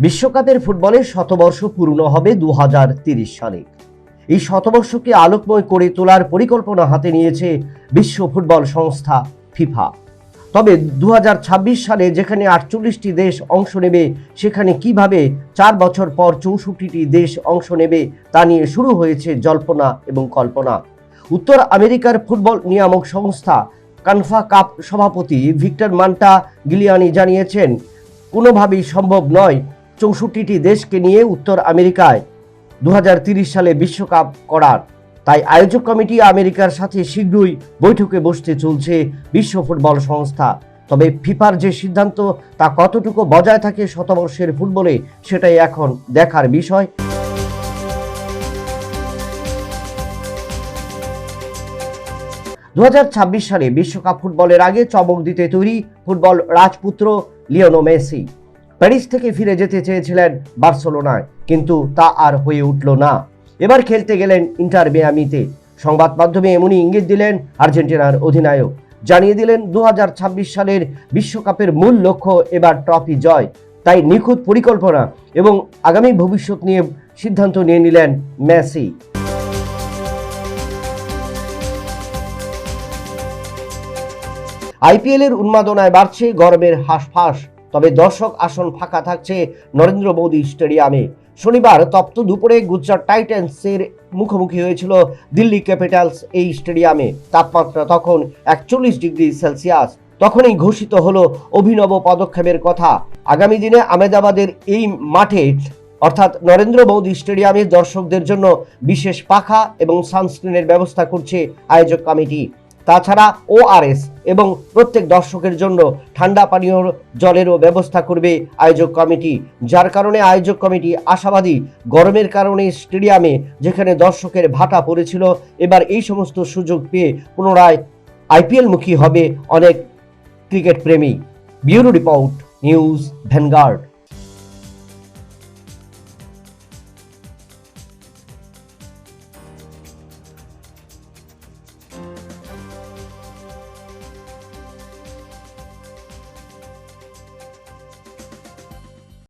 বিশ্বকাপের ফুটবলের শতবর্ষ পূর্ণ হবে 2030 সালে। এই শতবর্ষকে আলোকময় করে তোলার পরিকল্পনা হাতে নিয়েছে বিশ্ব ফুটবল সংস্থা ফিফা। তবে 2026 সালে যেখানে 48টি দেশ অংশ নেবে, সেখানে কিভাবে 4 বছর পর 64টি দেশ অংশ নেবে তা নিয়ে শুরু হয়েছে জল্পনা এবং কল্পনা। উত্তর আমেরিকার ফুটবল নিয়ামক সংস্থা কানফাকাফ সভাপতি ভিক্টর মান্টা গিলিয়ানি জানিয়েছেন, কোনোভাবেই সম্ভব নয় 64টি দেশকে নিয়ে উত্তর আমেরিকায় 2030 সালে বিশ্বকাপ করার। তাই আয়োজক কমিটি আমেরিকার সাথে শীঘ্রই বৈঠকে বসতে চলছে বিশ্ব ফুটবল সংস্থা। তবে ফিফার যে সিদ্ধান্ত তা কতটুকু বজায় থাকে শতবর্ষের ফুটবলে, সেটাই এখন দেখার বিষয়। সালে বিশ্বকাপ ফুটবলের আগে চমক দিতে তৈরি ফুটবল রাজপুত্র লিওনেল মেসি। প্যারিস থেকে ফিরে যেতে চেয়েছিলেন বার্সেলোনায়, কিন্তু তা আর হয়ে উঠল না। এবার খেলতে গেলেন ইন্টার মিয়ামিতে। সংবাদ মাধ্যমে এমনই ইঙ্গিত দিলেন আর্জেন্টিনার অধিনায়ক। জানিয়ে দিলেন 2026 সালের বিশ্বকাপের মূল লক্ষ্য এবার ট্রফি জয়। তাই নিখুঁত পরিকল্পনা এবং আগামী ভবিষ্যৎ নিয়ে সিদ্ধান্ত নিয়ে নিলেন মেসি। আইপিএল এর উন্মাদনায় বাড়ছে গরমের হাঁসফাঁস। তবে দর্শক আসন ফাঁকা থাকছে নরেন্দ্র মোদী স্টেডিয়ামে। শনিবার তপ্ত দুপুরে গুজরাট টাইটান্সের মুখোমুখি হয়েছিল দিল্লি ক্যাপিটালস এই স্টেডিয়ামে। তাপমাত্রা তখন 41 ডিগ্রি সেলসিয়াস। তখনই ঘোষিত হলো অভিনব পদক্ষেপের কথা। আগামী দিনে আহমেদাবাদের এই মাঠে অর্থাৎ নরেন্দ্র মোদী স্টেডিয়ামে দর্শকদের জন্য বিশেষ পাখা এবং সানস্ক্রিনের ব্যবস্থা করছে আয়োজক কমিটি। তাছাড়া ওআরএস এবং প্রত্যেক দর্শকের জন্য ঠান্ডা পানীয় জলেরও ব্যবস্থা করবে আয়োজক কমিটি। যার কারণে আয়োজক কমিটি আশাবাদী, গরমের কারণে স্টেডিয়ামে যেখানে দর্শকের ভাটা পড়েছিল, এবার এই সমস্ত সুযোগ পেয়ে পুনরায় আইপিএল মুখী হবে অনেক ক্রিকেট প্রেমী। Bureau report, news vanguard.